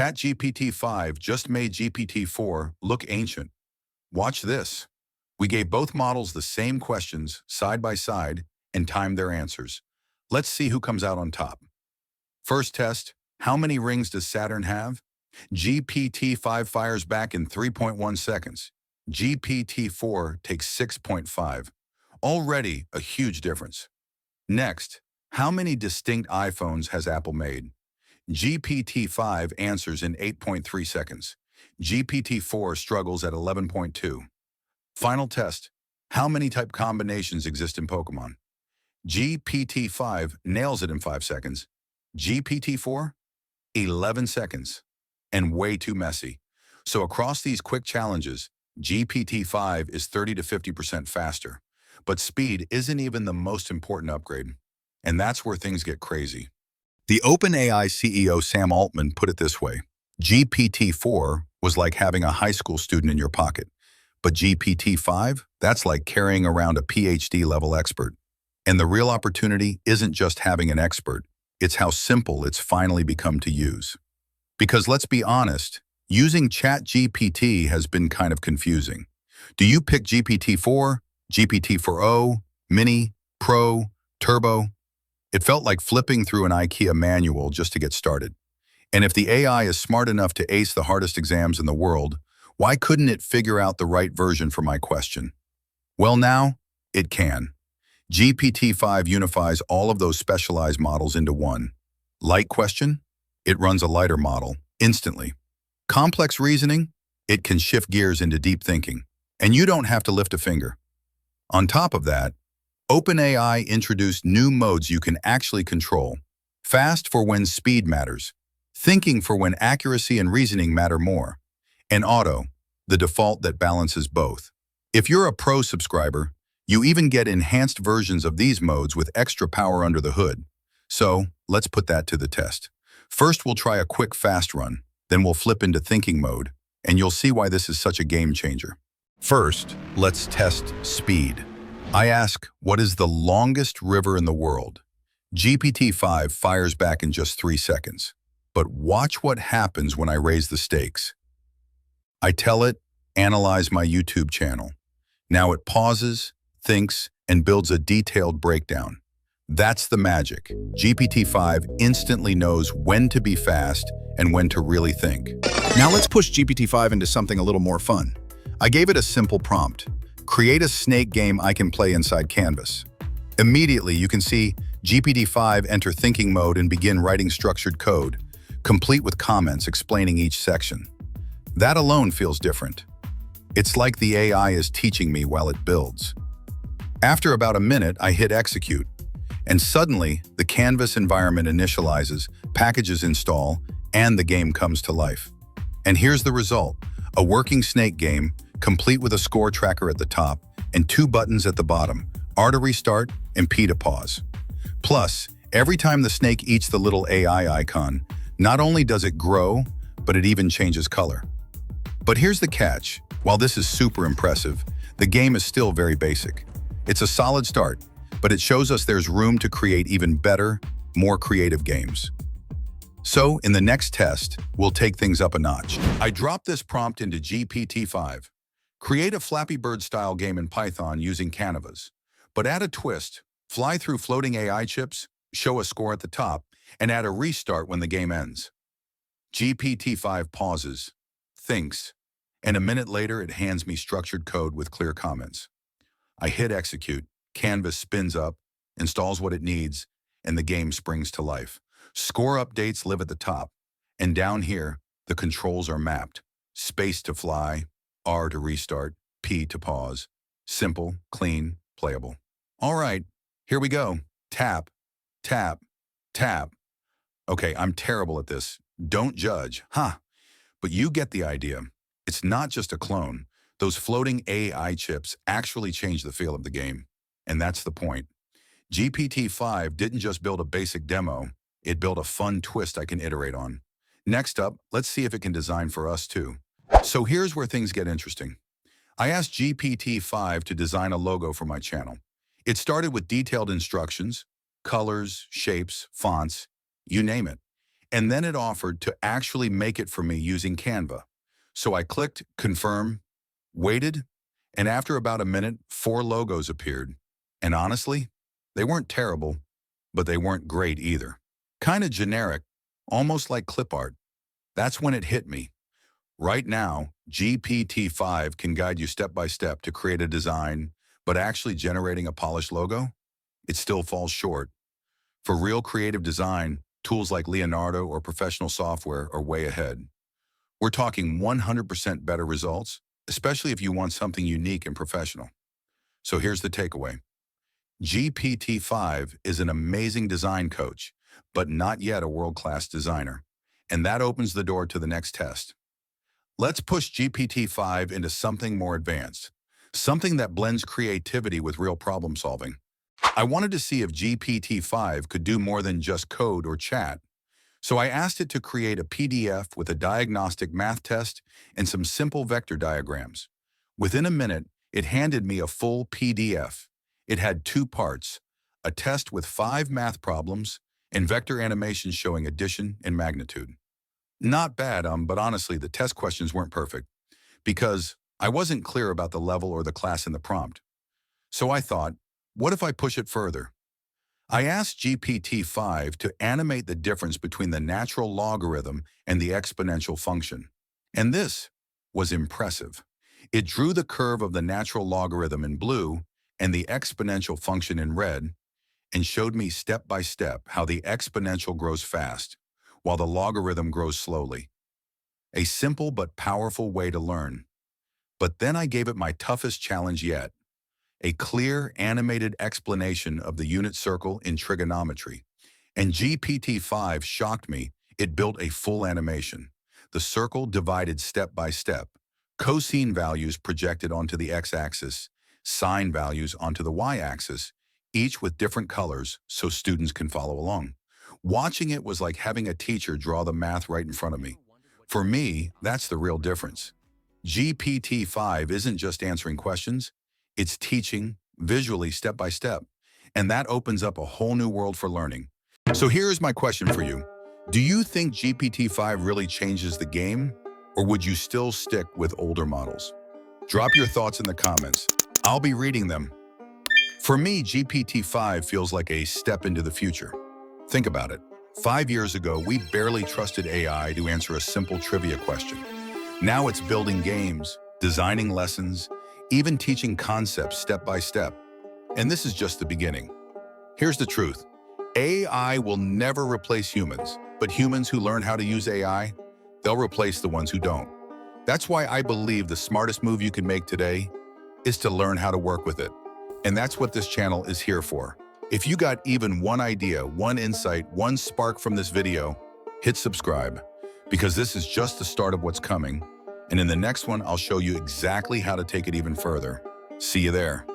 ChatGPT-5 just made GPT-4 look ancient. Watch this. We gave both models the same questions side by side and timed their answers. Let's see who comes out on top. First test, how many rings does Saturn have? GPT-5 fires back in 3.1 seconds. GPT-4 takes 6.5. Already a huge difference. Next, how many distinct iPhones has Apple made? GPT-5 answers in 8.3 seconds. GPT-4 struggles at 11.2. Final test, how many type combinations exist in Pokemon? GPT-5 nails it in 5 seconds. GPT-4, 11 seconds. And way too messy. So across these quick challenges, GPT-5 is 30 to 50% faster. But speed isn't even the most important upgrade. And that's where things get crazy. The OpenAI CEO Sam Altman put it this way: GPT-4 was like having a high school student in your pocket. But GPT-5, that's like carrying around a PhD-level expert. And the real opportunity isn't just having an expert. It's how simple it's finally become to use. Because let's be honest, using ChatGPT has been kind of confusing. Do you pick GPT-4, GPT-4o, Mini, Pro, Turbo? It felt like flipping through an IKEA manual just to get started. And if the AI is smart enough to ace the hardest exams in the world, why couldn't it figure out the right version for my question? Well, now it can. GPT-5 unifies all of those specialized models into one. Light question? It runs a lighter model instantly. Complex reasoning? It can shift gears into deep thinking, and you don't have to lift a finger. On top of that, OpenAI introduced new modes you can actually control. Fast for when speed matters, thinking for when accuracy and reasoning matter more, and auto, the default that balances both. If you're a Pro subscriber, you even get enhanced versions of these modes with extra power under the hood. So let's put that to the test. First, we'll try a quick fast run, then we'll flip into thinking mode, and you'll see why this is such a game changer. First, let's test speed. I ask, what is the longest river in the world? GPT-5 fires back in just 3 seconds. But watch what happens when I raise the stakes. I tell it, analyze my YouTube channel. Now it pauses, thinks, and builds a detailed breakdown. That's the magic. GPT-5 instantly knows when to be fast and when to really think. Now let's push GPT-5 into something a little more fun. I gave it a simple prompt. Create a snake game I can play inside Canvas. Immediately, you can see GPT-5 enter thinking mode and begin writing structured code, complete with comments explaining each section. That alone feels different. It's like the AI is teaching me while it builds. After about a minute, I hit execute, and suddenly the Canvas environment initializes, packages install, and the game comes to life. And here's the result: a working snake game, complete with a score tracker at the top and 2 buttons at the bottom, R to restart and P to pause. Plus, every time the snake eats the little AI icon, not only does it grow, but it even changes color. But here's the catch. While this is super impressive, the game is still very basic. It's a solid start, but it shows us there's room to create even better, more creative games. So, in the next test, we'll take things up a notch. I dropped this prompt into GPT-5. Create a Flappy-Bird-style game in Python using Canvas, but add a twist, fly through floating AI chips, show a score at the top, and add a restart when the game ends. GPT-5 pauses, thinks, and a minute later it hands me structured code with clear comments. I hit execute, Canvas spins up, installs what it needs, and the game springs to life. Score updates live at the top, and down here, the controls are mapped. Space to fly, R to restart, P to pause. Simple, clean, playable. All right, here we go. Tap, tap, tap. Okay, I'm terrible at this. Don't judge, huh? But you get the idea. It's not just a clone. Those floating AI chips actually change the feel of the game. And that's the point. GPT-5 didn't just build a basic demo, it built a fun twist I can iterate on. Next up, let's see if it can design for us too. So here's where things get interesting. I asked GPT-5 to design a logo for my channel. It started with detailed instructions, colors, shapes, fonts, you name it. And then it offered to actually make it for me using Canva. So I clicked confirm, waited, and after about a minute, 4 logos appeared. And honestly, they weren't terrible, but they weren't great either. Kind of generic, almost like clip art. That's when it hit me. Right now, GPT-5 can guide you step by step to create a design, but actually generating a polished logo? It still falls short. For real creative design, tools like Leonardo or professional software are way ahead. We're talking 100% better results, especially if you want something unique and professional. So here's the takeaway. GPT-5 is an amazing design coach, but not yet a world-class designer. And that opens the door to the next test. Let's push GPT-5 into something more advanced, something that blends creativity with real problem solving. I wanted to see if GPT-5 could do more than just code or chat. So I asked it to create a PDF with a diagnostic math test and some simple vector diagrams. Within a minute, it handed me a full PDF. It had 2 parts, a test with 5 math problems and vector animations showing addition and magnitude. Not bad, but honestly, the test questions weren't perfect because I wasn't clear about the level or the class in the prompt. So I thought, what if I push it further? I asked GPT-5 to animate the difference between the natural logarithm and the exponential function. And this was impressive. It drew the curve of the natural logarithm in blue and the exponential function in red and showed me step by step how the exponential grows fast while the logarithm grows slowly. A simple but powerful way to learn. But then I gave it my toughest challenge yet. A clear, animated explanation of the unit circle in trigonometry. And GPT-5 shocked me. It built a full animation. The circle divided step by step. Cosine values projected onto the x-axis, sine values onto the y-axis, each with different colors so students can follow along. Watching it was like having a teacher draw the math right in front of me. For me, that's the real difference. GPT-5 isn't just answering questions, it's teaching visually step by step, and that opens up a whole new world for learning. So here's my question for you. Do you think GPT-5 really changes the game, or would you still stick with older models? Drop your thoughts in the comments. I'll be reading them. For me, GPT-5 feels like a step into the future. Think about it. 5 years ago, we barely trusted AI to answer a simple trivia question. Now it's building games, designing lessons, even teaching concepts step by step. And this is just the beginning. Here's the truth. AI will never replace humans, but humans who learn how to use AI, they'll replace the ones who don't. That's why I believe the smartest move you can make today is to learn how to work with it. And that's what this channel is here for. If you got even one idea, one insight, one spark from this video, hit subscribe, because this is just the start of what's coming. And in the next one, I'll show you exactly how to take it even further. See you there.